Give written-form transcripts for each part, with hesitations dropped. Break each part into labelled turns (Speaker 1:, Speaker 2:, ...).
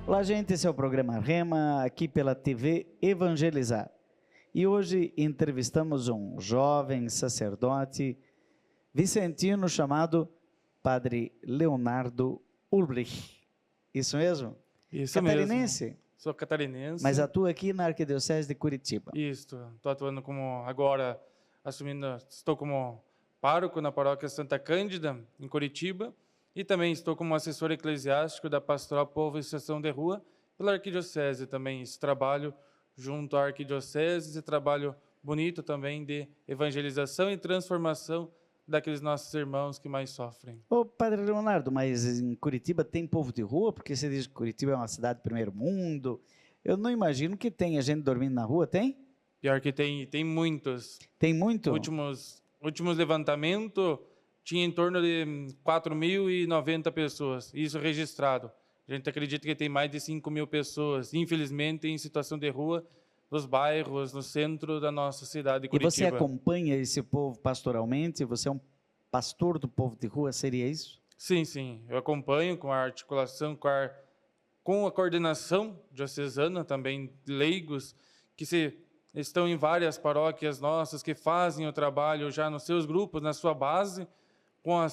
Speaker 1: Olá, gente, esse é o programa Rema, aqui pela TV Evangelizar. E hoje entrevistamos um jovem sacerdote vicentino chamado Padre Leonardo Ulbrich. Isso mesmo?
Speaker 2: Isso
Speaker 1: catarinense?
Speaker 2: mesmo. Sou catarinense.
Speaker 1: Mas atua aqui na Arquidiocese de Curitiba.
Speaker 2: Isso, estou atuando como, agora, estou como pároco na paróquia Santa Cândida, em Curitiba, e também estou como assessor eclesiástico da Pastoral Povo e Estação de Rua, pela Arquidiocese também. Esse trabalho junto à Arquidiocese, esse trabalho bonito também de evangelização e transformação daqueles nossos irmãos que mais sofrem.
Speaker 1: Ô, Padre Leonardo, mas em Curitiba tem povo de rua? Porque você diz que Curitiba é uma cidade de primeiro mundo. Eu não imagino que tenha gente dormindo na rua, tem?
Speaker 2: Pior que tem muitos.
Speaker 1: Tem muito?
Speaker 2: Últimos levantamentos, tinha em torno de 4.090 pessoas, isso registrado. A gente acredita que tem mais de 5.000 pessoas, infelizmente, em situação de rua, nos bairros, no centro da nossa cidade de Curitiba.
Speaker 1: E você acompanha esse povo pastoralmente? Você é um pastor do povo de rua, seria isso?
Speaker 2: Sim, sim. Eu acompanho com a articulação, com a coordenação diocesana, também leigos, que estão em várias paróquias nossas, que fazem o trabalho já nos seus grupos, na sua base, com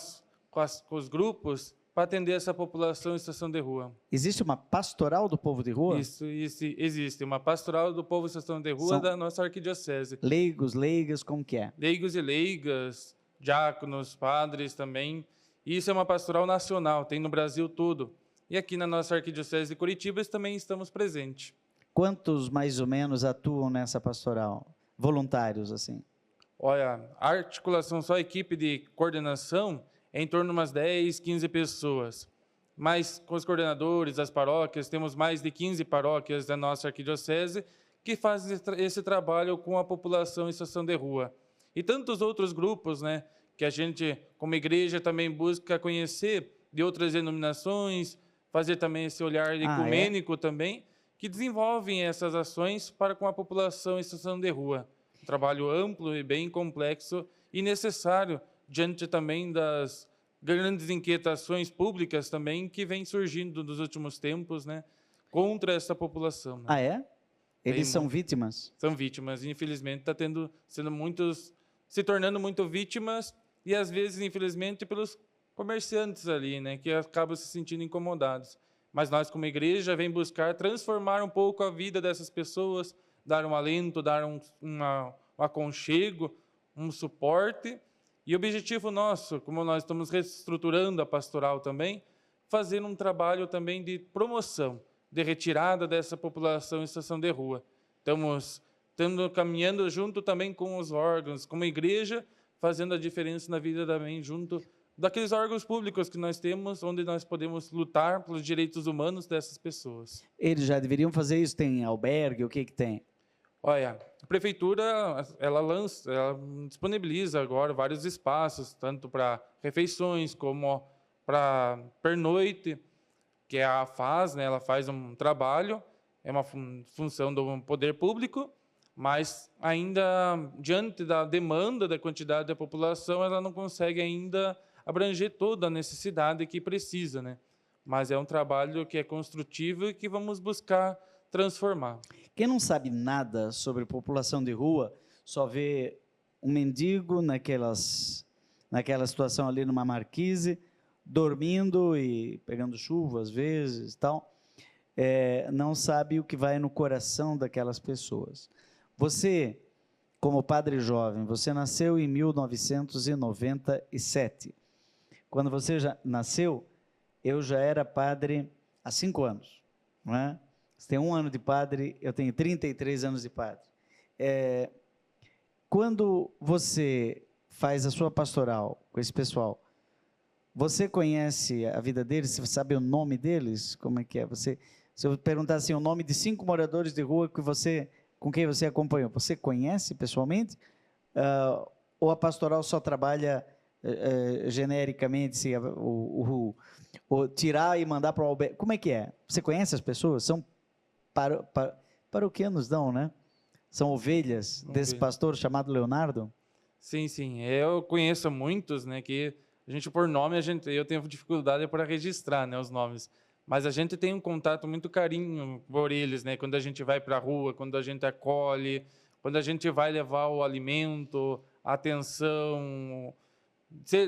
Speaker 2: os grupos, para atender essa população em situação de rua.
Speaker 1: Existe uma pastoral do povo de rua?
Speaker 2: Isso existe, uma pastoral do povo em situação de rua da nossa arquidiocese.
Speaker 1: Leigos, leigas, como que é?
Speaker 2: Leigos e leigas, diáconos, padres também. E isso é uma pastoral nacional, tem no Brasil todo. E aqui na nossa arquidiocese de Curitiba também estamos presentes.
Speaker 1: Quantos mais ou menos atuam nessa pastoral? Voluntários, assim?
Speaker 2: Olha, a articulação, só a equipe de coordenação, é em torno de umas 10, 15 pessoas. Mas com os coordenadores das paróquias, temos mais de 15 paróquias da nossa arquidiocese que fazem esse trabalho com a população em situação de rua. E tantos outros grupos, né, que a gente, como igreja, também busca conhecer de outras denominações, fazer também esse olhar ecumênico também, que desenvolvem essas ações para com a população em situação de rua. Um trabalho amplo e bem complexo e necessário, diante também das grandes inquietações públicas também que vêm surgindo nos últimos tempos, né, contra essa população. Né?
Speaker 1: Ah, é? Eles são vítimas?
Speaker 2: São vítimas, e infelizmente se tornando muito vítimas, e às vezes, infelizmente, pelos comerciantes ali, né, que acabam se sentindo incomodados. Mas nós, como igreja, vem buscar transformar um pouco a vida dessas pessoas, dar um alento, dar um aconchego, um suporte. E o objetivo nosso, como nós estamos reestruturando a pastoral também, fazer um trabalho também de promoção, de retirada dessa população em situação de rua. Estamos caminhando junto também com os órgãos, como igreja, fazendo a diferença na vida também junto daqueles órgãos públicos que nós temos, onde nós podemos lutar pelos direitos humanos dessas pessoas.
Speaker 1: Eles já deveriam fazer isso? Tem albergue? O que tem?
Speaker 2: Olha, a prefeitura, ela disponibiliza agora vários espaços, tanto para refeições como para pernoite, que a FAS, né, ela faz um trabalho, é uma função do poder público, mas ainda, diante da demanda da quantidade da população, ela não consegue ainda abranger toda a necessidade que precisa, né? Mas é um trabalho que é construtivo e que vamos buscar transformar.
Speaker 1: Quem não sabe nada sobre população de rua, só vê um mendigo naquela situação ali numa marquise, dormindo e pegando chuva às vezes, tal, não sabe o que vai no coração daquelas pessoas. Você, como padre jovem, você nasceu em 1997. Quando você já nasceu, eu já era padre há 5 anos, não é? Você tem 1 ano de padre, eu tenho 33 anos de padre. Quando você faz a sua pastoral com esse pessoal, você conhece a vida deles? Você sabe o nome deles? Como é que é? Se eu perguntar assim, o nome de 5 moradores de rua com quem você acompanhou, você conhece pessoalmente? Ou a pastoral só trabalha genericamente, o tirar e mandar para o albergue? Como é que é? Você conhece as pessoas? São paroquianos, não, né? São ovelhas desse pastor chamado Leonardo?
Speaker 2: Sim, sim. Eu conheço muitos, né, que a gente, por nome, eu tenho dificuldade para registrar, né, os nomes. mas a gente tem um contato muito carinho por eles, né? Quando a gente vai para a rua, quando a gente acolhe, quando a gente vai levar o alimento, a atenção,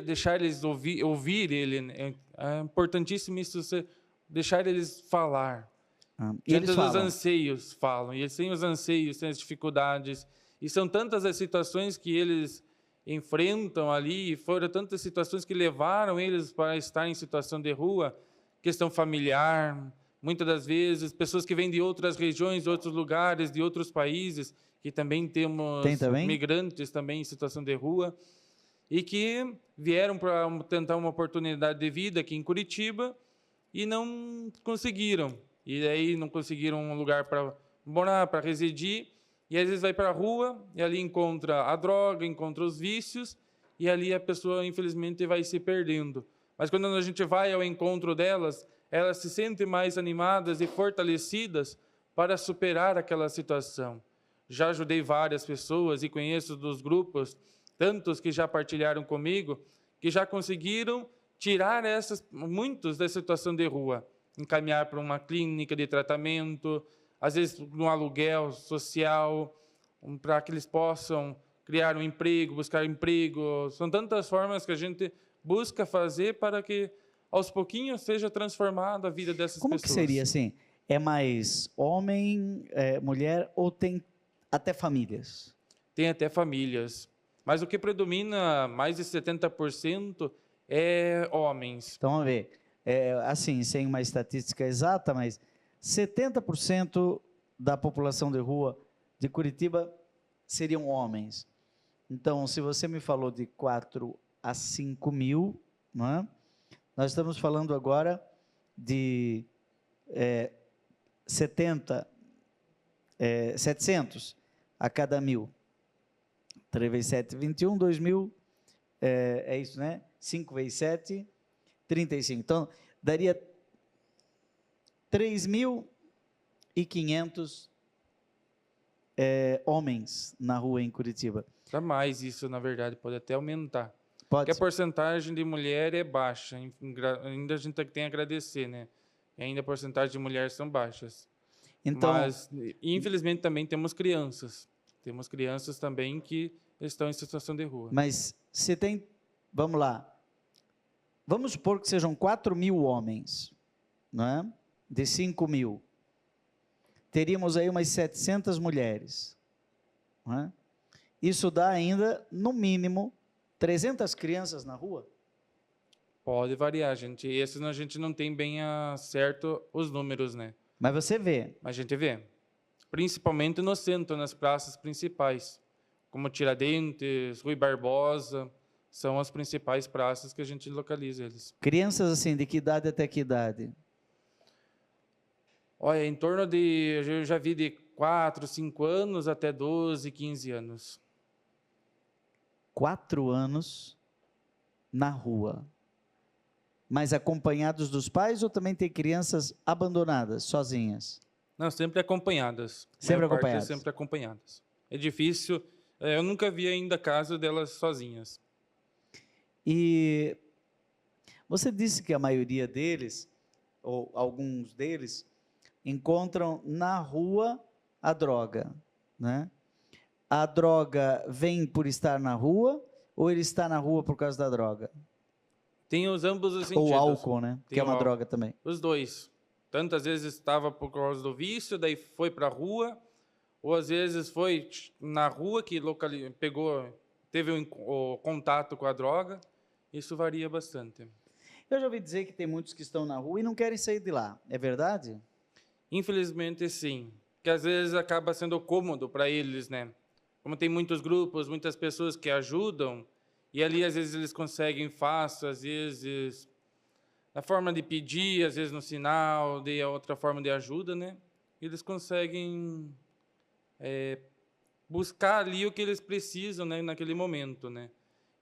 Speaker 2: deixar eles ouvir ele, né? É importantíssimo isso, você deixar eles falar.
Speaker 1: E eles
Speaker 2: Diante dos
Speaker 1: falam.
Speaker 2: anseios, falam. E eles têm os anseios, têm as dificuldades. E são tantas as situações que eles enfrentam ali, e foram tantas situações que levaram eles para estar em situação de rua, questão familiar, muitas das vezes, pessoas que vêm de outras regiões, de outros lugares, de outros países, que também temos
Speaker 1: Tem também?
Speaker 2: migrantes também em situação de rua, e que vieram para tentar uma oportunidade de vida aqui em Curitiba e não conseguiram. E aí não conseguiram um lugar para morar, para residir, e às vezes vai para a rua e ali encontra a droga, encontra os vícios, e ali a pessoa, infelizmente, vai se perdendo. Mas quando a gente vai ao encontro delas, elas se sentem mais animadas e fortalecidas para superar aquela situação. Já ajudei várias pessoas e conheço dos grupos, tantos que já partilharam comigo, que já conseguiram tirar muitos da situação de rua, encaminhar para uma clínica de tratamento, às vezes um aluguel social, para que eles possam criar um emprego, buscar emprego. São tantas formas que a gente busca fazer para que, aos pouquinhos, seja transformada a vida dessas
Speaker 1: Como
Speaker 2: pessoas.
Speaker 1: que seria assim? É mais homem, mulher ou tem até famílias?
Speaker 2: Tem até famílias. Mas o que predomina, mais de 70%, é homens.
Speaker 1: Então, vamos ver. Assim, sem uma estatística exata, mas 70% da população de rua de Curitiba seriam homens. Então, se você me falou de 4 a 5 mil, não é? Nós estamos falando agora de 700 a cada 1.000. 3 vezes 7, 21, 2.000, é isso, né? 5 vezes 7, 35. Então, daria 3.500 homens na rua em Curitiba.
Speaker 2: Para mais isso, na verdade, pode até aumentar.
Speaker 1: Pode
Speaker 2: Porque a
Speaker 1: ser.
Speaker 2: porcentagem de mulher é baixa. Ainda a gente tem que agradecer, né? E ainda a porcentagem de mulheres são baixas.
Speaker 1: Então,
Speaker 2: Mas, infelizmente, também temos crianças. Temos crianças também que estão em situação de rua.
Speaker 1: mas se tem, vamos lá, vamos supor que sejam 4.000 homens, não é? De 5.000. Teríamos aí umas 700 mulheres, não é? Isso dá ainda, no mínimo, 300 crianças na rua?
Speaker 2: Pode variar, gente. Esses a gente não tem bem certo os números, né?
Speaker 1: Mas você vê.
Speaker 2: Mas a gente vê. Principalmente no centro, nas praças principais, como Tiradentes, Rui Barbosa, são as principais praças que a gente localiza eles.
Speaker 1: Crianças assim, de que idade até que idade?
Speaker 2: Olha, em torno de, eu já vi de 4, 5 anos até 12, 15 anos.
Speaker 1: 4 anos na rua. Mas acompanhados dos pais ou também tem crianças abandonadas, sozinhas?
Speaker 2: Não, sempre acompanhadas.
Speaker 1: Sempre
Speaker 2: A maior parte
Speaker 1: acompanhadas.
Speaker 2: sempre acompanhadas. É difícil, eu nunca vi ainda caso delas sozinhas.
Speaker 1: E você disse que a maioria deles, ou alguns deles, encontram na rua a droga, né? A droga vem por estar na rua ou ele está na rua por causa da droga?
Speaker 2: Tem ambos os sentidos.
Speaker 1: Ou álcool, né? Que
Speaker 2: Tem
Speaker 1: é uma
Speaker 2: o
Speaker 1: droga também.
Speaker 2: Os dois. Tantas vezes estava por causa do vício, daí foi para a rua, ou às vezes foi na rua que teve o contato com a droga. Isso varia bastante.
Speaker 1: Eu já ouvi dizer que tem muitos que estão na rua e não querem sair de lá. É verdade?
Speaker 2: Infelizmente, sim. Que às vezes acaba sendo cômodo para eles, né? Como tem muitos grupos, muitas pessoas que ajudam, e ali às vezes eles conseguem fácil, às vezes na forma de pedir, às vezes no sinal, de outra forma de ajuda, né? Eles conseguem buscar ali o que eles precisam, né, naquele momento, né?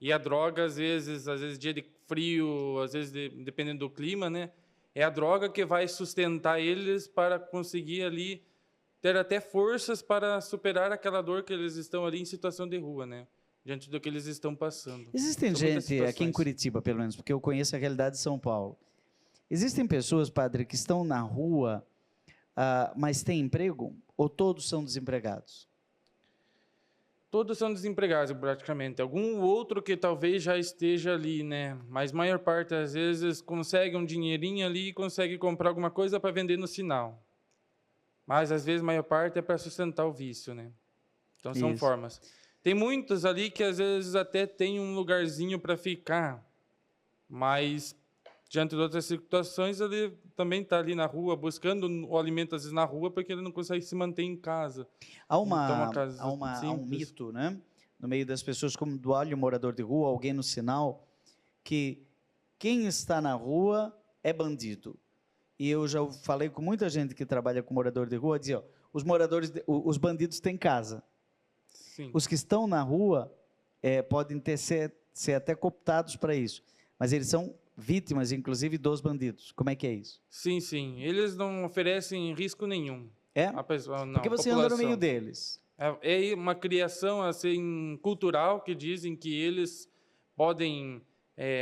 Speaker 2: E a droga, às vezes dia de frio, às vezes dependendo do clima, né? É a droga que vai sustentar eles para conseguir ali ter até forças para superar aquela dor que eles estão ali em situação de rua, né? Diante do que eles estão passando.
Speaker 1: Existem
Speaker 2: São muitas
Speaker 1: gente aqui em
Speaker 2: situações.
Speaker 1: Curitiba, pelo menos, porque eu conheço a realidade de São Paulo. Existem pessoas, padre, que estão na rua, mas têm emprego? Ou todos são desempregados?
Speaker 2: Todos são desempregados praticamente. Algum outro que talvez já esteja ali, né? Mas a maior parte às vezes consegue um dinheirinho ali e consegue comprar alguma coisa para vender no sinal. Mas às vezes a maior parte é para sustentar o vício, né? Então são
Speaker 1: Isso.
Speaker 2: formas. Tem muitos ali que às vezes até tem um lugarzinho para ficar, mas diante de outras situações ele também está ali na rua buscando o alimento às vezes na rua porque ele não consegue se manter em casa.
Speaker 1: Há
Speaker 2: Então uma casa
Speaker 1: há um
Speaker 2: simples.
Speaker 1: mito, né? No meio das pessoas, como do olha o morador de rua, alguém no sinal, que quem está na rua é bandido. E eu já falei com muita gente que trabalha com morador de rua, dizia, ó, os bandidos têm casa.
Speaker 2: Sim.
Speaker 1: Os que estão na rua podem ser até cooptados para isso, mas eles são vítimas, inclusive, dos bandidos. Como é que é isso?
Speaker 2: Sim, sim. Eles não oferecem risco nenhum.
Speaker 1: É?
Speaker 2: A pessoa, não,
Speaker 1: Porque você anda no meio deles.
Speaker 2: É uma criação assim cultural que dizem que eles podem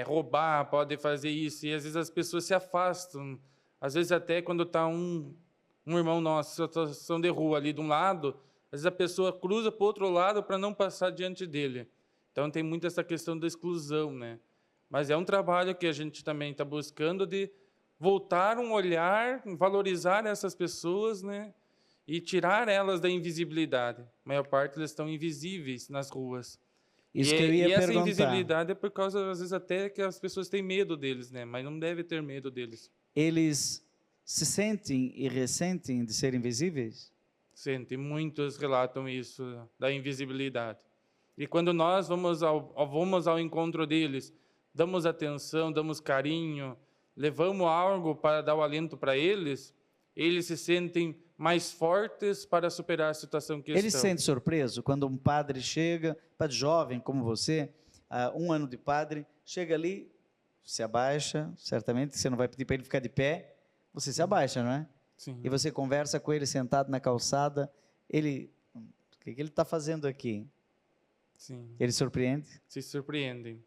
Speaker 2: roubar, podem fazer isso, e às vezes as pessoas se afastam. Às vezes até quando está um irmão nosso em situação de rua ali de um lado, às vezes a pessoa cruza para o outro lado para não passar diante dele. Então tem muito essa questão da exclusão, né? Mas é um trabalho que a gente também está buscando de voltar um olhar, valorizar essas pessoas, né? E tirar elas da invisibilidade. A maior parte eles estão invisíveis nas ruas.
Speaker 1: Isso que eu ia
Speaker 2: essa
Speaker 1: perguntar.
Speaker 2: invisibilidade é por causa, às vezes, até que as pessoas têm medo deles, né? Mas não deve ter medo deles.
Speaker 1: Eles se sentem e ressentem de ser invisíveis?
Speaker 2: Sentem, muitos relatam isso, da invisibilidade. E quando nós vamos ao encontro deles, damos atenção, damos carinho, levamos algo para dar o alento para eles, eles se sentem mais fortes para superar a situação que
Speaker 1: Ele
Speaker 2: estão.
Speaker 1: se sente surpreso quando um padre chega, padre jovem como você, 1 ano de padre, chega ali, se abaixa, certamente você não vai pedir para ele ficar de pé, você se abaixa, não é?
Speaker 2: Sim.
Speaker 1: E você conversa com ele sentado na calçada, o que ele está fazendo aqui?
Speaker 2: Sim.
Speaker 1: Ele surpreende?
Speaker 2: Se surpreendem.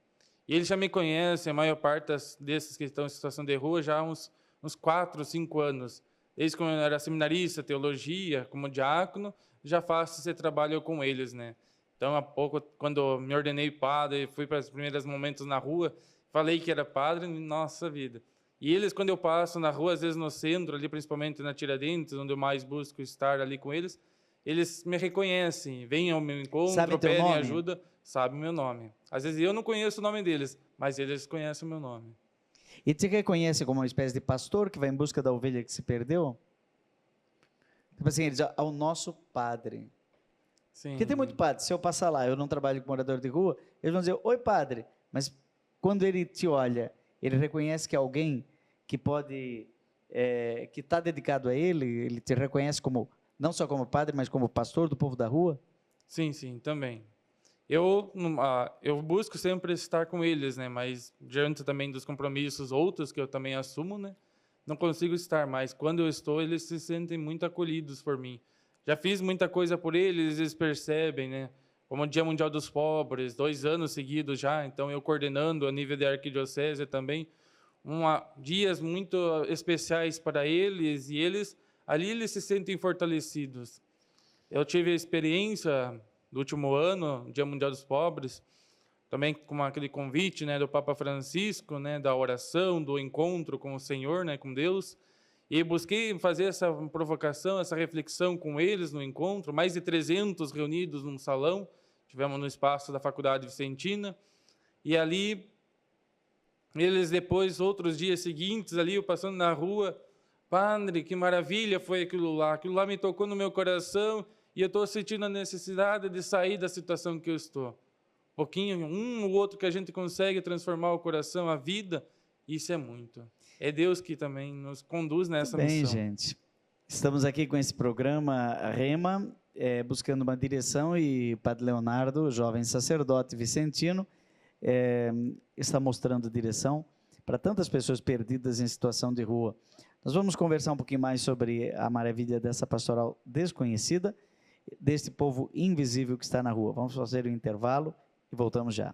Speaker 2: E eles já me conhecem, a maior parte desses que estão em situação de rua, já há uns 4, 5 anos. Desde quando eu era seminarista, teologia, como diácono, já faço esse trabalho com eles, né? Então, há pouco, quando me ordenei padre, fui para os primeiros momentos na rua, falei que era padre, nossa vida. E eles, quando eu passo na rua, às vezes no centro, ali principalmente na Tiradentes, onde eu mais busco estar ali com eles me reconhecem, vêm ao meu encontro, pedem
Speaker 1: nome?
Speaker 2: ajuda, sabem o meu nome. Às vezes eu não conheço o nome deles, mas eles conhecem o meu nome.
Speaker 1: E te reconhece como uma espécie de pastor que vai em busca da ovelha que se perdeu? Tipo assim, ele diz, ao nosso padre.
Speaker 2: Sim.
Speaker 1: Porque tem muito padre, se eu passar lá, eu não trabalho com morador de rua, eles vão dizer, oi padre, mas quando ele te olha, ele reconhece que é alguém que pode, que está dedicado a ele te reconhece como, não só como padre, mas como pastor do povo da rua?
Speaker 2: Sim, sim, também. Eu busco sempre estar com eles, né? Mas diante também dos compromissos outros que eu também assumo, né? Não consigo estar, mas quando eu estou, eles se sentem muito acolhidos por mim. Já fiz muita coisa por eles, eles percebem, né? Como o Dia Mundial dos Pobres, 2 anos seguidos já, então eu coordenando a nível da arquidiocese também, dias muito especiais para eles, e ali eles se sentem fortalecidos. Eu tive a experiência do último ano, Dia Mundial dos Pobres, também com aquele convite, né, do Papa Francisco, né, da oração, do encontro com o Senhor, né, com Deus, e busquei fazer essa provocação, essa reflexão com eles no encontro, mais de 300 reunidos num salão, tivemos no espaço da Faculdade Vicentina, e ali, eles depois, outros dias seguintes, ali, eu passando na rua, padre, que maravilha foi aquilo lá me tocou no meu coração, e eu estou sentindo a necessidade de sair da situação que eu estou. Pouquinho, um ou outro que a gente consegue transformar o coração, a vida, isso é muito. É Deus que também nos conduz nessa
Speaker 1: Muito bem,
Speaker 2: missão.
Speaker 1: gente. Estamos aqui com esse programa Rema, buscando uma direção, e Padre Leonardo, jovem sacerdote vicentino, está mostrando direção para tantas pessoas perdidas em situação de rua. Nós vamos conversar um pouquinho mais sobre a maravilha dessa pastoral desconhecida, deste povo invisível que está na rua. Vamos fazer um intervalo e voltamos já.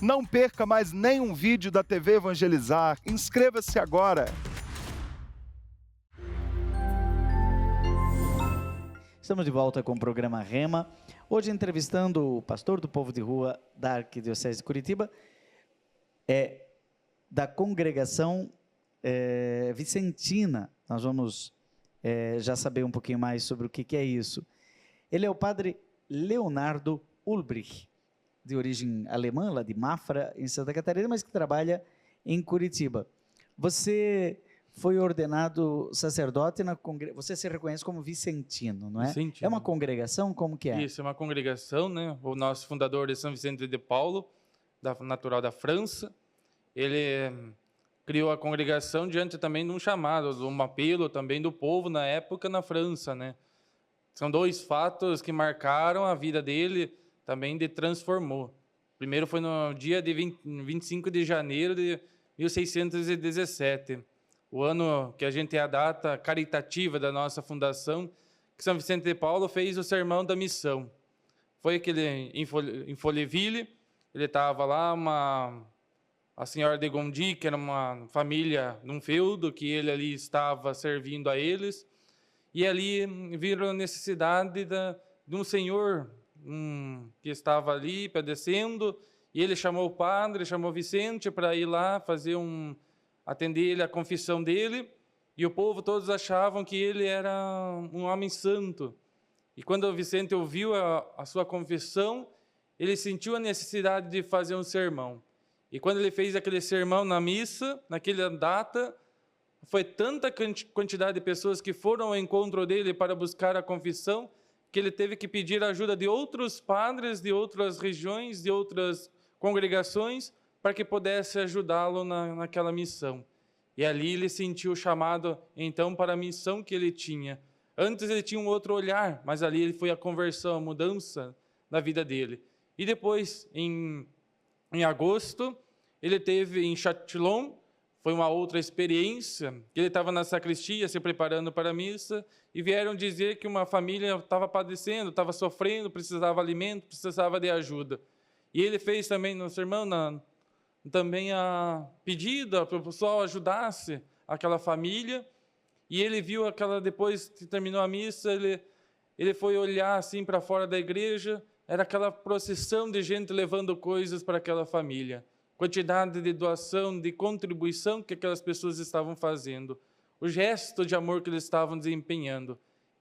Speaker 3: Não perca mais nenhum vídeo da TV Evangelizar. Inscreva-se agora.
Speaker 1: Estamos de volta com o programa Rema. Hoje entrevistando o pastor do Povo de Rua da Arquidiocese de Curitiba, da congregação vicentina. Nós vamos já saber um pouquinho mais sobre o que é isso. Ele é o padre Leonardo Ulbrich, de origem alemã, lá de Mafra, em Santa Catarina, mas que trabalha em Curitiba. Você foi ordenado sacerdote na congregação, você se reconhece como vicentino, não é?
Speaker 2: Vicentino.
Speaker 1: É uma congregação? Como que é?
Speaker 2: Isso, é uma congregação, né? O nosso fundador é São Vicente de Paulo, natural da França. Ele criou a congregação diante também de um chamado, de um apelo também do povo na época na França, né? São dois fatos que marcaram a vida dele, também de transformou. Primeiro foi no dia de 25 de janeiro de 1617, o ano que a gente é a data caritativa da nossa fundação, que São Vicente de Paulo fez o Sermão da Missão. Foi aquele em Folleville, ele estava lá, a senhora de Gondi, que era uma família num feudo, que ele ali estava servindo a eles, e ali viram a necessidade de um senhor que estava ali padecendo, e ele chamou o padre, chamou Vicente para ir lá atender ele a confissão dele, e o povo todos achavam que ele era um homem santo. E quando o Vicente ouviu a sua confissão, ele sentiu a necessidade de fazer um sermão. E quando ele fez aquele sermão na missa, naquela data, foi tanta quantidade de pessoas que foram ao encontro dele para buscar a confissão, que ele teve que pedir a ajuda de outros padres, de outras regiões, de outras congregações, para que pudesse ajudá-lo naquela missão. E ali ele sentiu o chamado, então, para a missão que ele tinha. Antes ele tinha um outro olhar, mas ali ele foi a conversão, a mudança na vida dele. E depois, em agosto, ele teve em Châtillon, foi uma outra experiência, que ele estava na sacristia se preparando para a missa, e vieram dizer que uma família estava padecendo, estava sofrendo, precisava de alimento, precisava de ajuda. E ele fez também no sermão, também a pedida para o pessoal ajudasse aquela família, e ele viu depois que terminou a missa, ele foi olhar assim para fora da igreja, era aquela procissão de gente levando coisas para aquela família. Quantidade de doação, de contribuição que aquelas pessoas estavam fazendo, o gesto de amor que eles estavam desempenhando.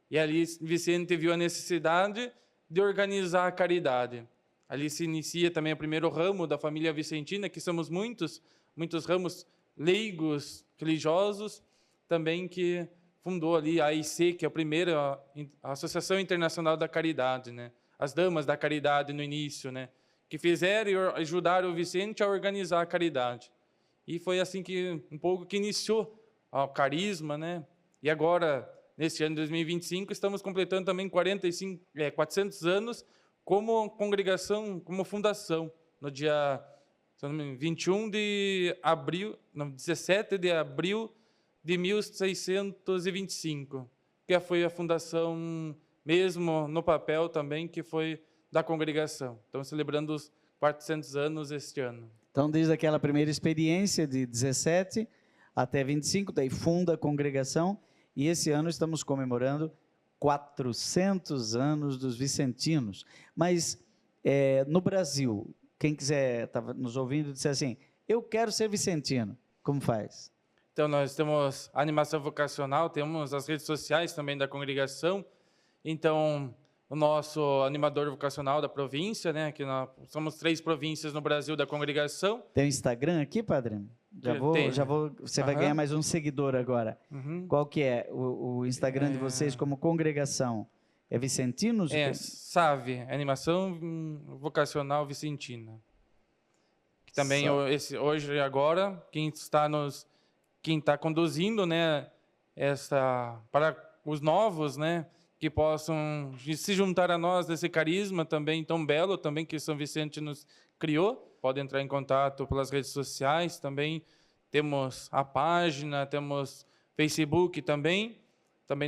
Speaker 2: E ali Vicente viu a necessidade de organizar a caridade. Ali se inicia também o primeiro ramo da família vicentina, que somos muitos ramos leigos, religiosos, também que fundou ali a AIC, que é a primeira a Associação Internacional da Caridade, né? As Damas da Caridade no início, né? Que fizeram e ajudaram o Vicente a organizar a caridade. E foi assim que um pouco que iniciou o carisma, né? E agora, neste ano de 2025, estamos completando também 400 anos como congregação, como fundação, no dia 21 de abril, não, 17 de abril de 1625, que foi a fundação mesmo no papel também, que foi da congregação. Estamos celebrando os 400 anos este ano.
Speaker 1: Então, desde aquela primeira experiência de 17 até 25, daí funda a congregação, e esse ano estamos comemorando 400 anos dos vicentinos. Mas no Brasil, quem quiser, estava nos ouvindo, disser assim, eu quero ser vicentino, como faz?
Speaker 2: Então, nós temos a animação vocacional, temos as redes sociais também da congregação. Então, o nosso animador vocacional da província, né, que nós somos 3 províncias no Brasil da congregação.
Speaker 1: Tem o Instagram aqui, padre? Já vou, você vai ganhar mais um seguidor agora. Qual que é o Instagram de vocês como congregação? É Vicentinos?
Speaker 2: SAVE, Animação Vocacional Vicentina. Que também hoje e agora, quem está conduzindo, né, para os novos, né, que possam se juntar a nós nesse carisma também tão belo, também que São Vicente nos criou. Pode entrar em contato pelas redes sociais também. Temos a página, temos Facebook também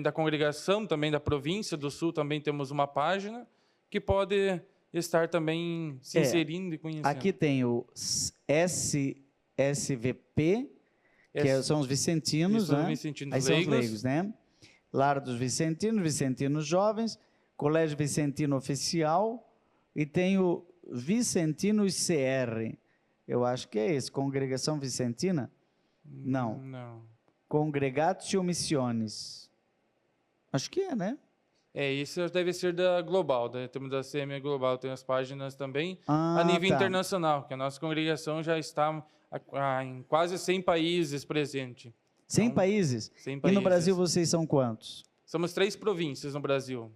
Speaker 2: da congregação, também da província do Sul, também temos uma página que pode estar também se inserindo e conhecendo.
Speaker 1: Aqui tem o SVP, que são os vicentinos, né?
Speaker 2: Vicentinos
Speaker 1: Aí são os
Speaker 2: leigos.
Speaker 1: leigos, né? Lar dos Vicentinos, Vicentinos Jovens, Colégio Vicentino Oficial, e tem o Vicentinos CR. Eu acho que é esse, Congregação Vicentina? Não.
Speaker 2: Não.
Speaker 1: Congregatio Missiones. Acho que é, né?
Speaker 2: Isso deve ser da Global, temos da CM Global, tem as páginas também a nível
Speaker 1: tá.
Speaker 2: internacional, que a nossa congregação já está em quase 100 países presente.
Speaker 1: 100
Speaker 2: Então,
Speaker 1: países?
Speaker 2: 100
Speaker 1: E no
Speaker 2: países.
Speaker 1: Brasil vocês são quantos?
Speaker 2: Somos 3 províncias no Brasil.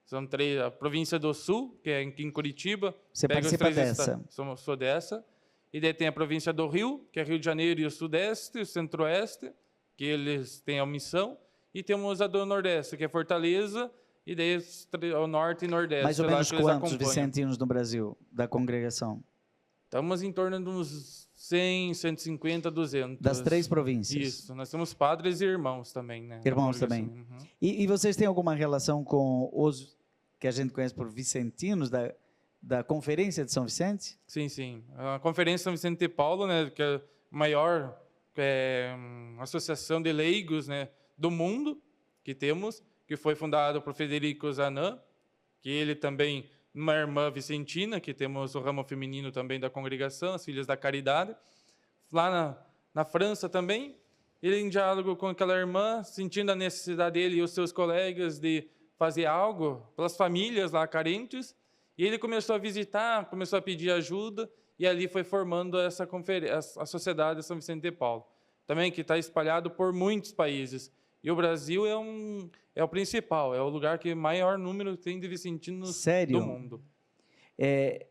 Speaker 2: São 3, a província do Sul, que é aqui em Curitiba.
Speaker 1: Você
Speaker 2: pega os
Speaker 1: participa
Speaker 2: 3
Speaker 1: dessa?
Speaker 2: Sou dessa. E daí tem a província do Rio, que é Rio de Janeiro e o Sudeste, o Centro-Oeste, que eles têm a missão. E temos a do Nordeste, que é Fortaleza, e daí o Norte e Nordeste.
Speaker 1: Mais ou
Speaker 2: lá
Speaker 1: menos
Speaker 2: que eles
Speaker 1: quantos
Speaker 2: acompanham.
Speaker 1: vicentinos no Brasil, da congregação?
Speaker 2: Estamos em torno de uns 100, 150, 200.
Speaker 1: Das 3 províncias?
Speaker 2: Isso. Nós temos padres e irmãos também, né?
Speaker 1: Irmãos também.
Speaker 2: Uhum.
Speaker 1: E vocês têm alguma relação com os que a gente conhece por vicentinos, da Conferência de São Vicente?
Speaker 2: Sim, sim. A Conferência São Vicente de Paulo, né, que é a maior associação de leigos, né, do mundo que temos, que foi fundada por Federico Zanan, que ele também, uma irmã vicentina, que temos o ramo feminino também da congregação, as Filhas da Caridade. Lá na França também, ele em diálogo com aquela irmã, sentindo a necessidade dele e os seus colegas de fazer algo pelas famílias lá carentes, e ele começou a visitar, começou a pedir ajuda, e ali foi formando essa conferência, a Sociedade de São Vicente de Paulo, também que está espalhado por muitos países. E o Brasil é o principal, é o lugar que maior número tem de vicentinos do mundo.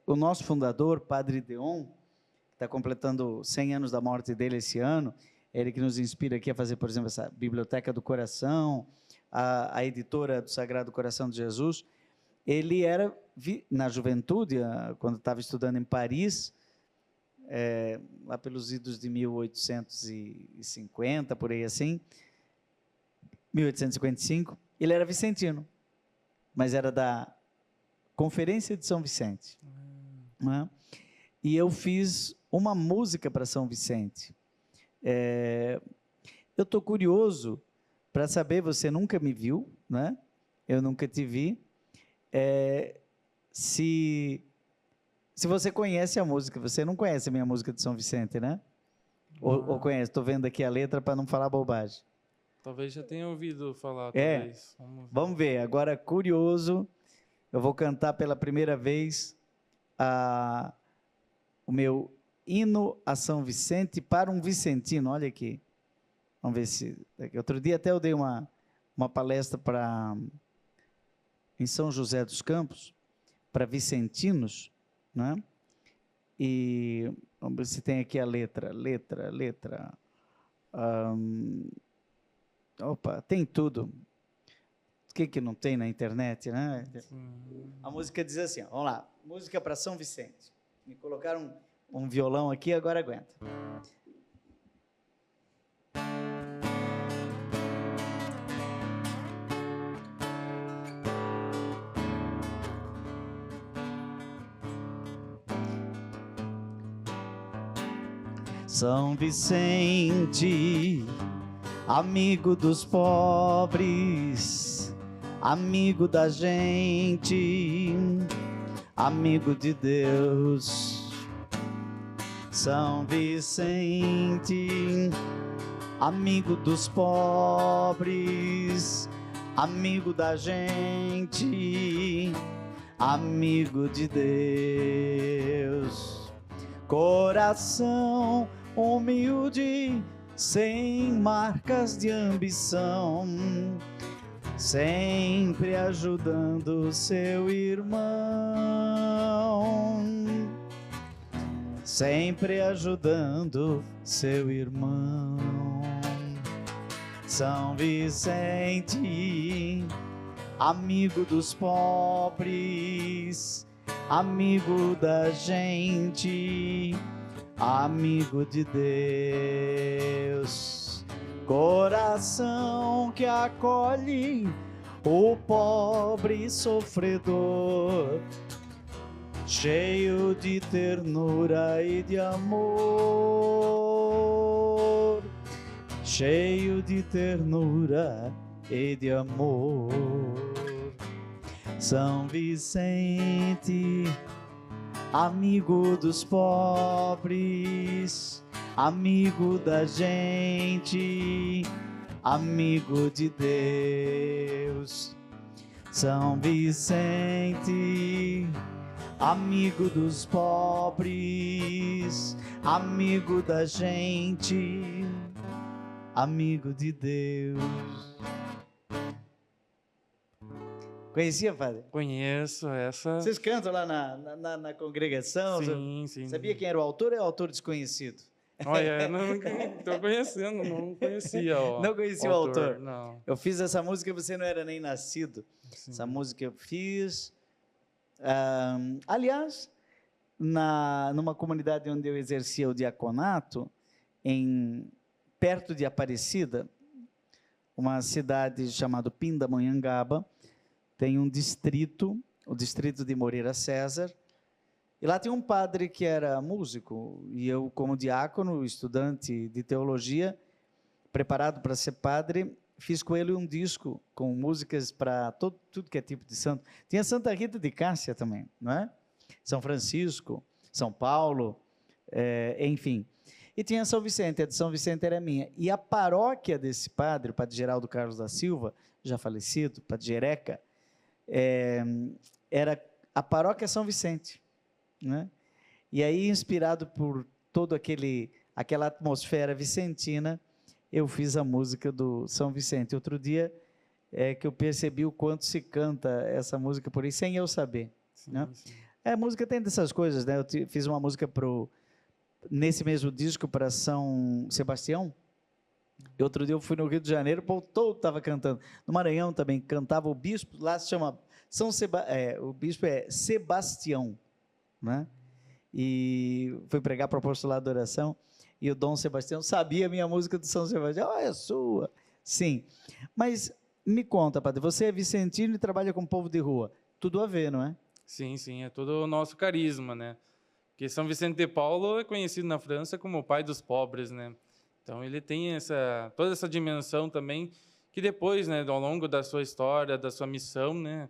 Speaker 1: O nosso fundador, Padre Deon, que está completando 100 anos da morte dele esse ano, ele que nos inspira aqui a fazer, por exemplo, essa Biblioteca do Coração, a editora do Sagrado Coração de Jesus. Ele era, na juventude, quando estava estudando em Paris, lá pelos idos de 1850, por aí assim, 1855, ele era vicentino, mas era da Conferência de São Vicente. Né? E eu fiz uma música para São Vicente. Eu estou curioso para saber, você nunca me viu, né? Eu nunca te vi, se você conhece a música. Você não conhece a minha música de São Vicente, né? Ou conhece? Estou vendo aqui a letra para não falar bobagem.
Speaker 2: Talvez já tenha ouvido falar. Talvez.
Speaker 1: Vamos ver. Agora, curioso, eu vou cantar pela primeira vez o meu hino a São Vicente para um vicentino. Olha aqui. Vamos ver se... Outro dia até eu dei uma palestra em São José dos Campos, para vicentinos, né? E vamos ver se tem aqui a letra. Opa, tem tudo. O que não tem na internet, né? A música diz assim, ó, vamos lá, música para São Vicente. Me colocaram um violão aqui, agora aguenta. São Vicente, amigo dos pobres, amigo da gente, amigo de Deus. São Vicente, amigo dos pobres, amigo da gente, amigo de Deus. Coração humilde, sem marcas de ambição, sempre ajudando seu irmão, sempre ajudando seu irmão. São Vicente, amigo dos pobres, amigo da gente, amigo de Deus. Coração que acolhe o pobre sofredor, cheio de ternura e de amor, cheio de ternura e de amor. São Vicente, amigo dos pobres, amigo da gente, amigo de Deus. São Vicente, amigo dos pobres, amigo da gente, amigo de Deus. Conhecia, padre?
Speaker 2: Conheço essa.
Speaker 1: Vocês cantam lá na congregação?
Speaker 2: Sim, sim.
Speaker 1: Sabia quem era o autor ou é o autor desconhecido?
Speaker 2: Olha, não estou conhecendo, não conhecia o
Speaker 1: Não conhecia o autor?
Speaker 2: Não.
Speaker 1: Eu fiz essa música, você não era nem nascido.
Speaker 2: Sim.
Speaker 1: Essa música eu fiz. Aliás, numa comunidade onde eu exercia o diaconato, perto de Aparecida, uma cidade chamada Pindamonhangaba, tem um distrito, o distrito de Moreira César, e lá tem um padre que era músico, e eu, como diácono, estudante de teologia, preparado para ser padre, fiz com ele um disco com músicas para tudo que é tipo de santo. Tinha Santa Rita de Cássia também, não é? São Francisco, São Paulo, enfim. E tinha São Vicente, a de São Vicente era minha. E a paróquia desse padre, o padre Geraldo Carlos da Silva, já falecido, padre Jereca, era a paróquia São Vicente, né? E aí, inspirado por toda aquela atmosfera vicentina, eu fiz a música do São Vicente. Outro dia que eu percebi o quanto se canta essa música por aí, sem eu saber.
Speaker 2: Sim,
Speaker 1: Né?
Speaker 2: sim.
Speaker 1: A música tem dessas coisas, né? Eu fiz uma música nesse mesmo disco para São Sebastião. E outro dia eu fui no Rio de Janeiro, o povo todo estava cantando. No Maranhão também cantava o bispo, lá se chama o bispo é Sebastião, né? E fui pregar para o apostolado da oração, e o Dom Sebastião sabia a minha música do São Sebastião. É sua. Sim. Mas me conta, padre, você é vicentino e trabalha com o povo de rua. Tudo a ver, não é?
Speaker 2: Sim, sim, é todo o nosso carisma, né? Porque São Vicente de Paulo é conhecido na França como o pai dos pobres, né? Então ele tem toda essa dimensão também, que depois, né, ao longo da sua história, da sua missão, né,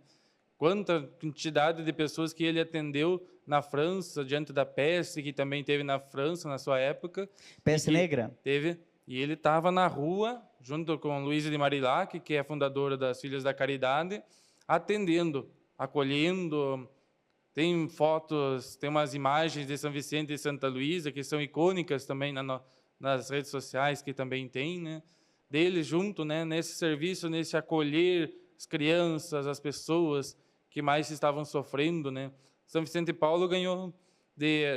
Speaker 2: quanta quantidade de pessoas que ele atendeu na França, diante da peste, que também teve na França na sua época.
Speaker 1: Peste negra?
Speaker 2: Teve, e ele estava na rua, junto com Luísa de Marillac, que é a fundadora das Filhas da Caridade, atendendo, acolhendo. Tem fotos, tem umas imagens de São Vicente e Santa Luísa, que são icônicas também nas redes sociais, que também tem, né, dele junto, né, nesse serviço, nesse acolher as crianças, as pessoas que mais estavam sofrendo, né. São Vicente de Paulo ganhou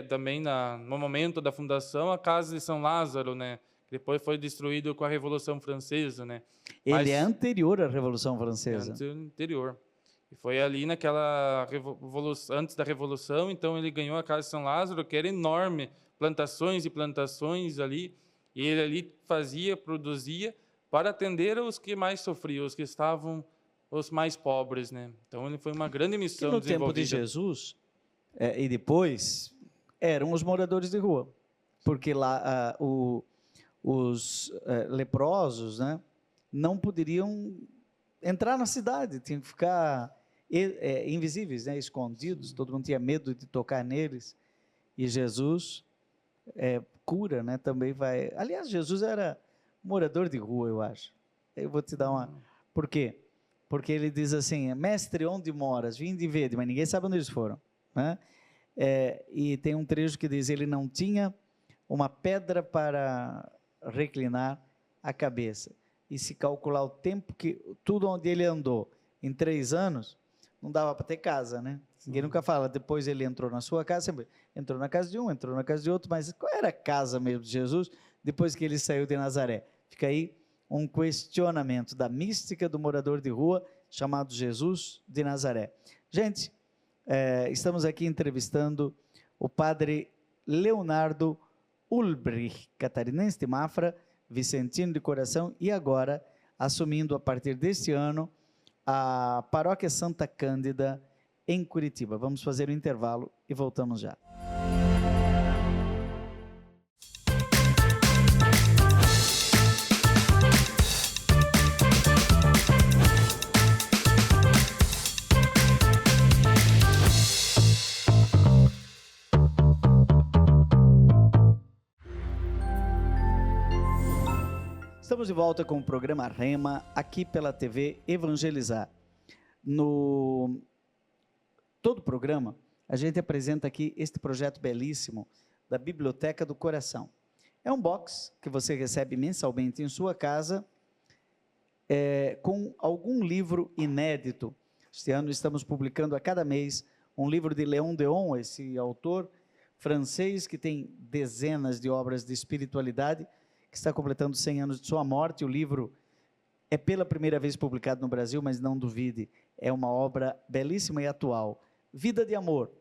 Speaker 2: também no momento da fundação a casa de São Lázaro, né, que depois foi destruído com a Revolução Francesa, né.
Speaker 1: Ele é anterior à Revolução Francesa.
Speaker 2: É anterior. E foi ali naquela revolução, antes da Revolução, então ele ganhou a casa de São Lázaro, que era enorme, plantações e plantações ali, e ele ali produzia para atender os que mais sofriam, os que estavam os mais pobres, né? Então ele foi uma grande missão
Speaker 1: no tempo de Jesus e depois eram os moradores de rua, porque lá os leprosos, né, não poderiam entrar na cidade, tinham que ficar invisíveis, né, escondidos. Todo mundo tinha medo de tocar neles, e Jesus cura, né, também vai. Aliás, Jesus era morador de rua, eu acho. Eu vou te dar uma. Por quê? Porque ele diz assim: mestre, onde moras? Vim de ver, mas ninguém sabe onde eles foram, né? E tem um trecho que diz: ele não tinha uma pedra para reclinar a cabeça. E se calcular o tempo que tudo onde ele andou em 3 anos, não dava para ter casa, né? Sim. Ninguém nunca fala. Depois ele entrou na sua casa, sempre entrou na casa de um, entrou na casa de outro, mas qual era a casa mesmo de Jesus depois que ele saiu de Nazaré? Fica aí um questionamento da mística do morador de rua chamado Jesus de Nazaré. Gente, estamos aqui entrevistando o padre Leonardo Ulbrich, catarinense de Mafra, vicentino de coração, e agora assumindo a partir deste ano a Paróquia Santa Cândida em Curitiba. Vamos fazer um intervalo e voltamos já. Estamos de volta com o programa Rema, aqui pela TV Evangelizar. No todo o programa, a gente apresenta aqui este projeto belíssimo da Biblioteca do Coração. É um box que você recebe mensalmente em sua casa, com algum livro inédito. Este ano estamos publicando a cada mês um livro de Léon Déon, esse autor francês que tem dezenas de obras de espiritualidade, que está completando 100 anos de sua morte. O livro é pela primeira vez publicado no Brasil, mas não duvide, é uma obra belíssima e atual. Vida de Amor,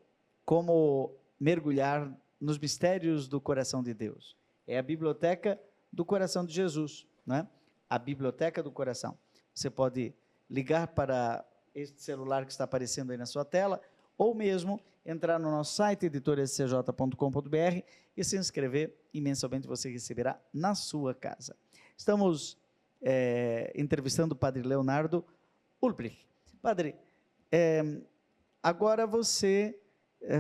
Speaker 1: como mergulhar nos mistérios do coração de Deus. É a Biblioteca do Coração de Jesus, não é? A Biblioteca do Coração. Você pode ligar para este celular que está aparecendo aí na sua tela, ou mesmo entrar no nosso site, editorescj.com.br, e se inscrever, e mensalmente você receberá na sua casa. Estamos entrevistando o Padre Leonardo Ulbrich. Padre, agora você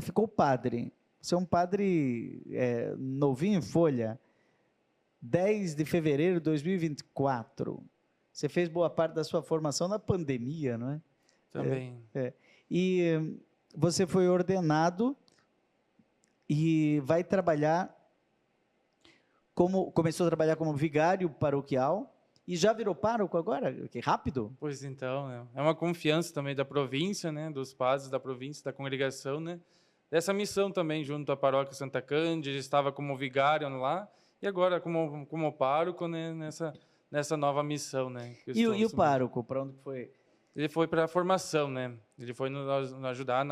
Speaker 1: ficou padre. Você é um padre novinho em folha, 10 de fevereiro de 2024. Você fez boa parte da sua formação na pandemia, não é?
Speaker 2: Também.
Speaker 1: E você foi ordenado e vai trabalhar começou a trabalhar como vigário paroquial e já virou pároco agora? Que rápido?
Speaker 2: Pois então, né? É uma confiança também da província, né? Dos padres da província, da congregação, né? Dessa missão também junto à paróquia Santa Cândida, estava como vigário lá e agora como pároco, né? Nessa nova missão, né?
Speaker 1: E o pároco, para onde foi?
Speaker 2: Ele foi para a formação, né? Ele foi nos ajudar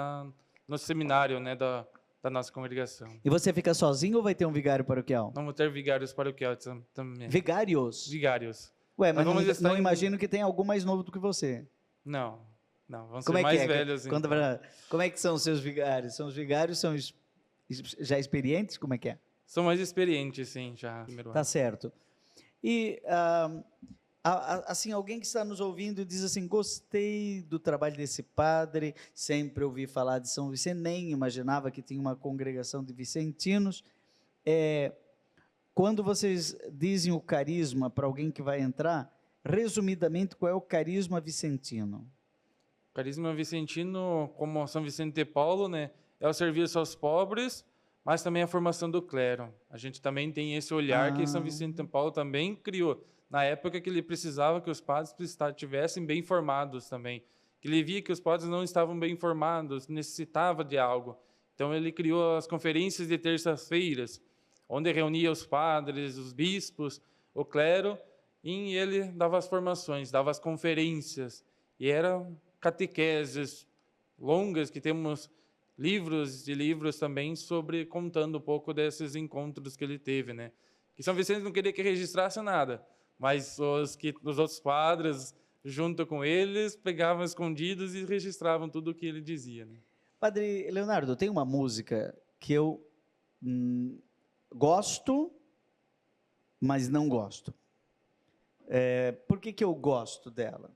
Speaker 2: no seminário, né? Da nossa congregação.
Speaker 1: E você fica sozinho ou vai ter um vigário paroquial?
Speaker 2: Vamos ter vigários paroquiais também.
Speaker 1: Vigários?
Speaker 2: Vigários.
Speaker 1: Ué, mas não imagino que tem algum mais novo do que você.
Speaker 2: Não, vão ser mais velhos.
Speaker 1: Então. Como é que são os seus vigários? Os vigários são já experientes? Como é que é?
Speaker 2: São mais experientes, sim, já.
Speaker 1: Tá certo. E, assim, alguém que está nos ouvindo diz assim, gostei do trabalho desse padre, sempre ouvi falar de São Vicente, nem imaginava que tinha uma congregação de vicentinos. Quando vocês dizem o carisma para alguém que vai entrar, resumidamente, qual é o carisma vicentino?
Speaker 2: O carisma vicentino, como São Vicente de Paulo, né, é o serviço aos pobres, mas também a formação do clero. A gente também tem esse olhar que São Vicente de Paulo também criou, na época que ele precisava que os padres estivessem bem formados também, que ele via que os padres não estavam bem formados, necessitava de algo. Então ele criou as conferências de terças-feiras, onde reunia os padres, os bispos, o clero, e ele dava as formações, dava as conferências, e eram catequeses longas, que temos livros e livros também contando um pouco desses encontros que ele teve, né? Que São Vicente não queria que registrasse nada, mas os outros padres, junto com eles, pegavam escondidos e registravam tudo o que ele dizia, né?
Speaker 1: Padre Leonardo, tem uma música que eu gosto, mas não gosto. Por que eu gosto dela?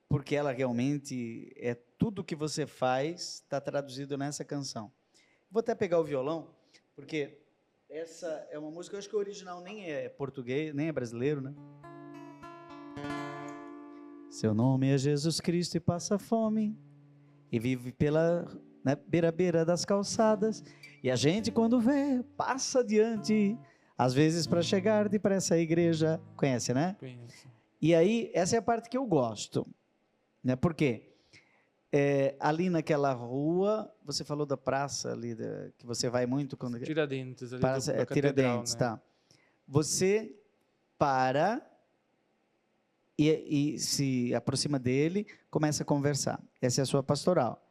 Speaker 1: Porque ela realmente é tudo que você faz, está traduzido nessa canção. Vou até pegar o violão, porque essa é uma música, eu acho que o original nem é português, nem é brasileiro, né? Seu nome é Jesus Cristo e passa fome, e vive pela beira das calçadas, e a gente quando vê, passa adiante, às vezes para chegar depressa à igreja. Conhece, né?
Speaker 2: Conheço.
Speaker 1: E aí, essa é a parte que eu gosto, né? Por quê? Ali naquela rua, você falou da praça ali, que você vai muito quando...
Speaker 2: Tiradentes, ali
Speaker 1: praça,
Speaker 2: da catedral,
Speaker 1: Tiradentes,
Speaker 2: né?
Speaker 1: tá. Você para e se aproxima dele, começa a conversar. Essa é a sua pastoral.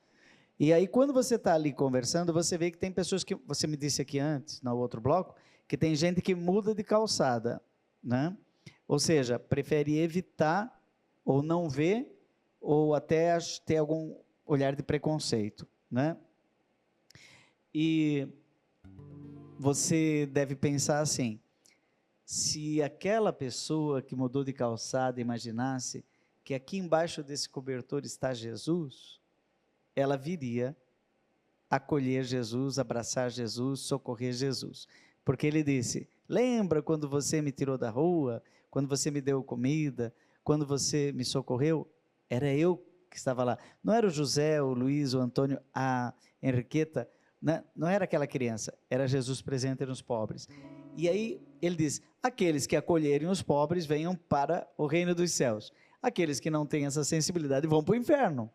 Speaker 1: E aí, quando você está ali conversando, você vê que tem pessoas que... Você me disse aqui antes, no outro bloco, que tem gente que muda de calçada, né? Ou seja, prefere evitar ou não ver, ou até ter algum olhar de preconceito, né? E você deve pensar assim: se aquela pessoa que mudou de calçada imaginasse que aqui embaixo desse cobertor está Jesus, ela viria acolher Jesus, abraçar Jesus, socorrer Jesus. Porque ele disse: lembra quando você me tirou da rua, quando você me deu comida, quando você me socorreu? Era eu que estava lá. Não era o José, o Luiz, o Antônio, a Henriqueta, né? Não era aquela criança, era Jesus presente nos pobres. E aí ele diz: aqueles que acolherem os pobres venham para o reino dos céus. Aqueles que não têm essa sensibilidade vão para o inferno.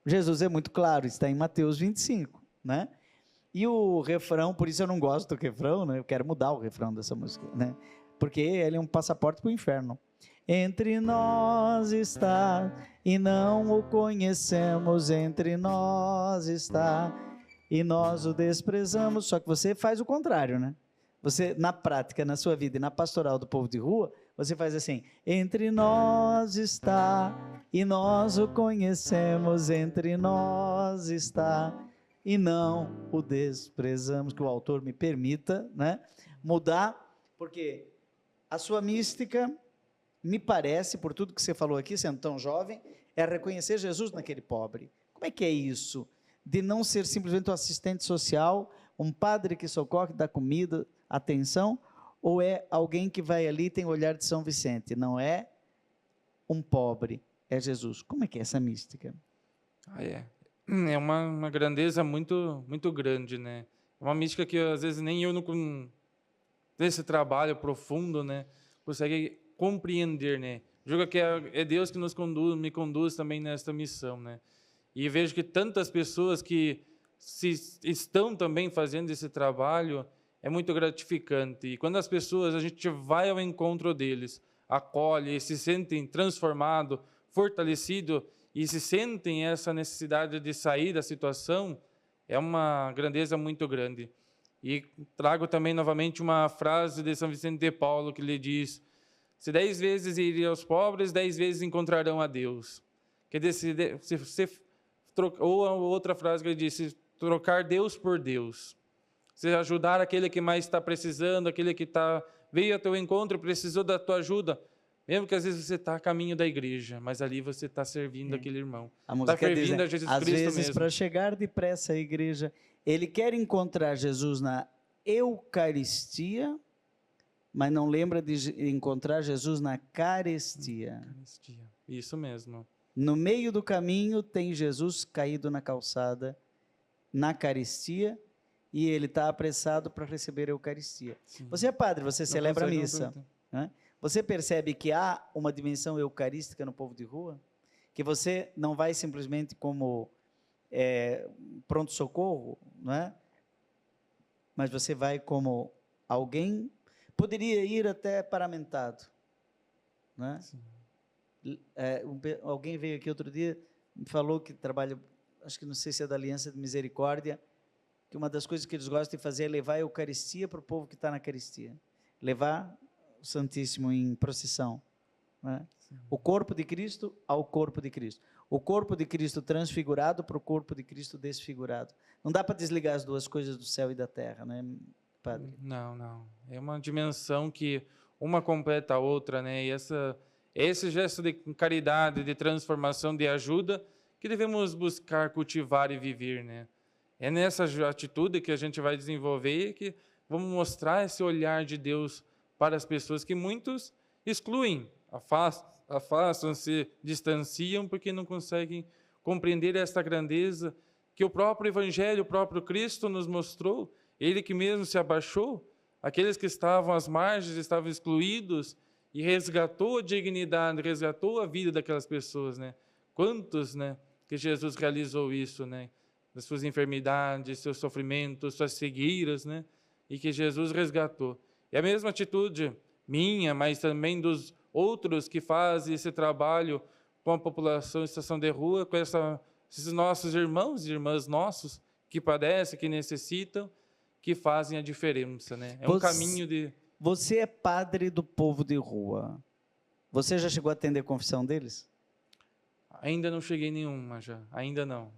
Speaker 1: Jesus é muito claro, está em Mateus 25, né? E o refrão, por isso eu não gosto do refrão, né? Eu quero mudar o refrão dessa música, né? Porque ele é um passaporte para o inferno. Entre nós está e não o conhecemos, entre nós está e nós o desprezamos. Só que você faz o contrário, né? Você, na prática, na sua vida e na pastoral do povo de rua, você faz assim: entre nós está e nós o conhecemos, entre nós está e não o desprezamos. Que o autor me permita, né, mudar, porque a sua mística, me parece, por tudo que você falou aqui, sendo tão jovem, é reconhecer Jesus naquele pobre. Como é que é isso? De não ser simplesmente um assistente social, um padre que socorre, dá comida, atenção, ou é alguém que vai ali e tem o olhar de São Vicente? Não é um pobre, é Jesus. Como é que é essa mística?
Speaker 2: É uma grandeza muito, muito grande, né? É uma mística que às vezes nem eu, nesse trabalho profundo, né, consegue compreender, né? Julga que é Deus que me conduz também nesta missão, né? E vejo que tantas pessoas que estão também fazendo esse trabalho, é muito gratificante. E quando as pessoas, a gente vai ao encontro deles, acolhe, se sentem transformados, fortalecidos, e se sentem essa necessidade de sair da situação, é uma grandeza muito grande. E trago também novamente uma frase de São Vicente de Paulo, que lhe diz: se 10 vezes irem aos pobres, 10 vezes encontrarão a Deus. Quer dizer, ou a outra frase que ele disse: trocar Deus por Deus. Se ajudar aquele que mais está precisando, aquele que veio ao teu encontro, precisou da tua ajuda, mesmo que às vezes você está a caminho da igreja, mas ali você está servindo aquele irmão.
Speaker 1: A música
Speaker 2: está servindo
Speaker 1: diz, né?
Speaker 2: a Jesus
Speaker 1: às
Speaker 2: Cristo
Speaker 1: vezes,
Speaker 2: mesmo.
Speaker 1: para chegar depressa à igreja, ele quer encontrar Jesus na Eucaristia, mas não lembra de encontrar Jesus na carestia.
Speaker 2: Isso mesmo.
Speaker 1: No meio do caminho tem Jesus caído na calçada, na carestia, e ele está apressado para receber a Eucaristia. Sim. Você é padre, você celebra a missa, né? Você percebe que há uma dimensão eucarística no povo de rua? Que você não vai simplesmente como pronto-socorro, não é? Mas você vai como alguém, poderia ir até paramentado, não é? Alguém veio aqui outro dia, me falou que trabalha, acho que não sei se é da Aliança de Misericórdia, que uma das coisas que eles gostam de fazer é levar a Eucaristia para o povo que está na Eucaristia, levar o Santíssimo em procissão, né? O corpo de Cristo ao corpo de Cristo, o corpo de Cristo transfigurado para o corpo de Cristo desfigurado. Não dá para desligar as duas coisas do céu e da terra, né, padre?
Speaker 2: Não. É uma dimensão que uma completa a outra, né? E esse gesto de caridade, de transformação, de ajuda, que devemos buscar cultivar e viver, né? É nessa atitude que a gente vai desenvolver que vamos mostrar esse olhar de Deus para as pessoas que muitos excluem, afastam-se, distanciam porque não conseguem compreender esta grandeza que o próprio Evangelho, o próprio Cristo nos mostrou. Ele que mesmo se abaixou, aqueles que estavam às margens, estavam excluídos, e resgatou a dignidade, resgatou a vida daquelas pessoas, né? Quantos, né, que Jesus realizou isso, né? Das suas enfermidades, seus sofrimentos, suas cegueiras, né? E que Jesus resgatou. E a mesma atitude minha, mas também dos outros que fazem esse trabalho com a população em situação de rua, com esses nossos irmãos e irmãs nossos que padecem, que necessitam, que fazem a diferença, né? É um caminho de...
Speaker 1: Você é padre do povo de rua. Você já chegou a atender a confissão deles?
Speaker 2: Ainda não cheguei em nenhuma, já. Ainda não.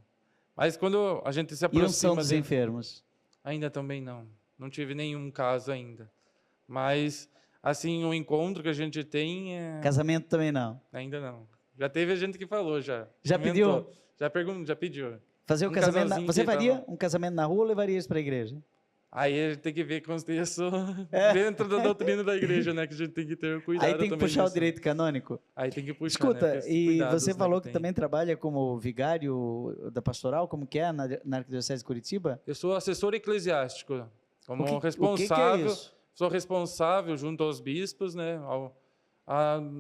Speaker 2: Mas quando a gente se
Speaker 1: E
Speaker 2: aproxima...
Speaker 1: unção dos enfermos?
Speaker 2: Ainda também não. Não tive nenhum caso ainda. Mas, assim, o encontro que a gente tem é...
Speaker 1: Casamento também não?
Speaker 2: Ainda não. Já teve gente que falou, já.
Speaker 1: Já
Speaker 2: Comentou.
Speaker 1: pediu?
Speaker 2: Já perguntou, já pediu.
Speaker 1: Fazer o
Speaker 2: Um
Speaker 1: casamento...
Speaker 2: casalzinho
Speaker 1: Você
Speaker 2: que tá
Speaker 1: faria
Speaker 2: lá.
Speaker 1: um casamento na rua ou levaria isso para a igreja?
Speaker 2: Aí a gente tem que ver com isso
Speaker 1: É.
Speaker 2: dentro da doutrina da igreja, né? Que a gente tem que ter cuidado
Speaker 1: Aí tem que
Speaker 2: também
Speaker 1: puxar o
Speaker 2: nisso.
Speaker 1: direito canônico?
Speaker 2: Aí tem que puxar,
Speaker 1: Escuta,
Speaker 2: né? Esses
Speaker 1: e
Speaker 2: cuidados,
Speaker 1: você
Speaker 2: né,
Speaker 1: falou que
Speaker 2: tem.
Speaker 1: também trabalha como vigário da pastoral, como que é, na Arquidiocese de Curitiba?
Speaker 2: Eu sou assessor eclesiástico. Como
Speaker 1: O que é
Speaker 2: responsável...
Speaker 1: isso?
Speaker 2: Sou responsável, junto aos bispos, né?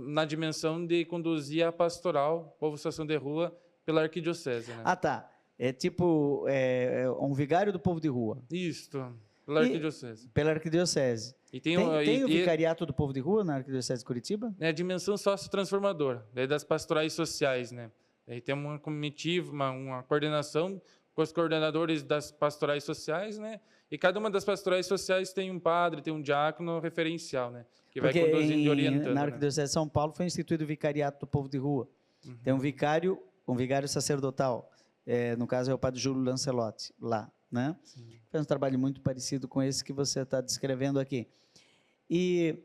Speaker 2: Na dimensão de conduzir a pastoral, povo situação de rua, pela arquidiocese, né?
Speaker 1: Ah, tá. É tipo um vigário do povo de rua,
Speaker 2: Isto, pela
Speaker 1: E-
Speaker 2: arquidiocese.
Speaker 1: pela arquidiocese.
Speaker 2: E
Speaker 1: Tem o vicariato do povo de rua na Arquidiocese de Curitiba?
Speaker 2: né, a dimensão sócio-transformadora, daí das pastorais sociais, né? Aí tem uma comitiva, uma coordenação com os coordenadores das pastorais sociais, né? E cada uma das pastorais sociais tem um padre, tem um diácono referencial, né? Que vai
Speaker 1: Porque
Speaker 2: conduzindo e orientando.
Speaker 1: na
Speaker 2: Né?
Speaker 1: Arquidiocese de São Paulo foi instituído o vicariato do povo de rua. Tem um vigário sacerdotal. No caso é o padre Júlio Lancelotti, lá, né? Faz um trabalho muito parecido com esse que você está descrevendo aqui. E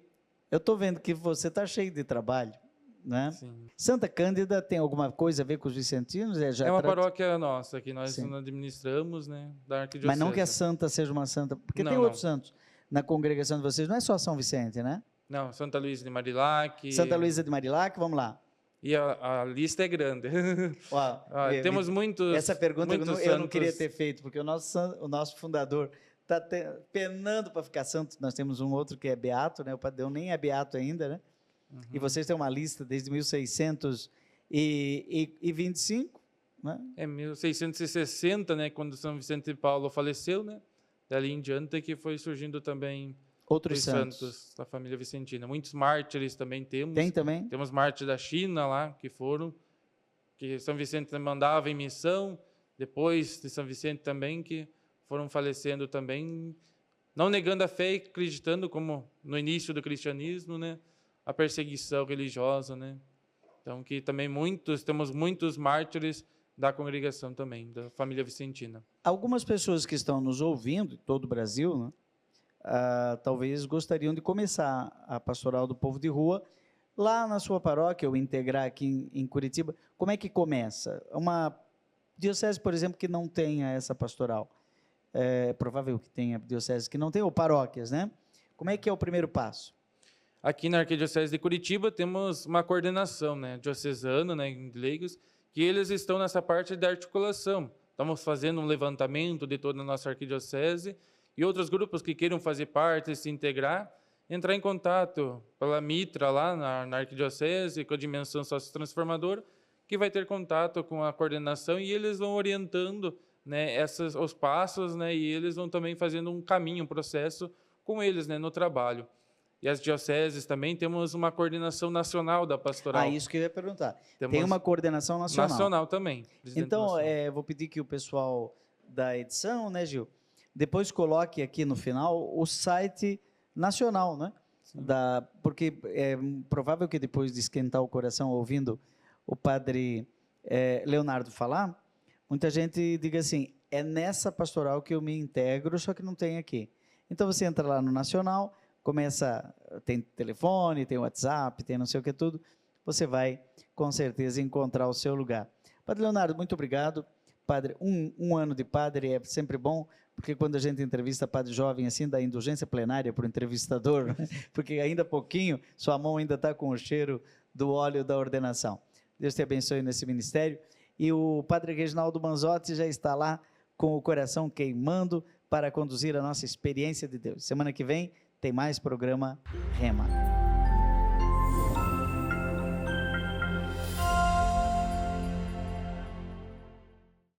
Speaker 1: eu estou vendo que você está cheio de trabalho, né?
Speaker 2: Sim.
Speaker 1: Santa Cândida tem alguma coisa a ver com os vicentinos?
Speaker 2: É uma paróquia nossa, que nós
Speaker 1: Sim.
Speaker 2: administramos, né? Da arquidiocese.
Speaker 1: Mas não que a santa seja uma santa, porque
Speaker 2: Não,
Speaker 1: tem
Speaker 2: não.
Speaker 1: outros santos na congregação de vocês, não é só São Vicente, né?
Speaker 2: Não, Santa Luísa de Marilac.
Speaker 1: Santa Luísa de Marilac, vamos lá.
Speaker 2: E a lista é grande.
Speaker 1: Ó,
Speaker 2: Temos muitos.
Speaker 1: essa pergunta eu
Speaker 2: muitos
Speaker 1: não queria
Speaker 2: santos.
Speaker 1: ter feito, porque o nosso fundador está penando para ficar santo. Nós temos um outro que é beato, né? O Padre nem é beato ainda, né? E vocês têm uma lista desde 1625, né?
Speaker 2: É 1660, né? Quando São Vicente de Paulo faleceu, né? Dali em diante que foi surgindo também
Speaker 1: Outros
Speaker 2: os
Speaker 1: santos.
Speaker 2: santos da família vicentina. Muitos mártires também temos.
Speaker 1: Tem também?
Speaker 2: Temos mártires da China lá, que São Vicente mandava em missão, depois de São Vicente também, que foram falecendo também, não negando a fé e acreditando, como no início do cristianismo, né, a perseguição religiosa, né. Então, que também temos muitos mártires da congregação também, da família vicentina.
Speaker 1: Algumas pessoas que estão nos ouvindo, em todo o Brasil, né, talvez gostariam de começar a pastoral do povo de rua lá na sua paróquia, ou integrar aqui em Curitiba. Como é que começa? Uma diocese, por exemplo, que não tenha essa pastoral. É provável que tenha dioceses que não tenham, ou paróquias, né? Como é que é o primeiro passo?
Speaker 2: Aqui na Arquidiocese de Curitiba temos uma coordenação, né, diocesana, né, em leigos, que eles estão nessa parte da articulação. Estamos fazendo um levantamento de toda a nossa arquidiocese e outros grupos que queiram fazer parte, se integrar, entrar em contato pela Mitra lá na arquidiocese, com a dimensão sócio-transformadora, que vai ter contato com a coordenação e eles vão orientando, né, os passos, né, e eles vão também fazendo um caminho, um processo com eles, né, no trabalho. E as dioceses também temos uma coordenação nacional da pastoral.
Speaker 1: Isso que eu ia perguntar.
Speaker 2: Temos
Speaker 1: Tem uma coordenação nacional.
Speaker 2: nacional também. presidente
Speaker 1: Então,
Speaker 2: nacional.
Speaker 1: vou pedir que o pessoal da edição, né, Gil, depois coloque aqui no final o site nacional, né? Porque é provável que depois de esquentar o coração ouvindo o padre Leonardo falar, muita gente diga assim, é nessa pastoral que eu me integro, só que não tem aqui. Então você entra lá no nacional, tem telefone, tem WhatsApp, tem não sei o que tudo, você vai com certeza encontrar o seu lugar. Padre Leonardo, muito obrigado. Padre, um ano de padre é sempre bom, porque quando a gente entrevista padre jovem assim, dá indulgência plenária para o entrevistador, né? Porque ainda há pouquinho, sua mão ainda está com o cheiro do óleo da ordenação. Deus te abençoe nesse ministério. E o padre Reginaldo Manzotti já está lá com o coração queimando para conduzir a nossa experiência de Deus. Semana que vem tem mais programa Rema.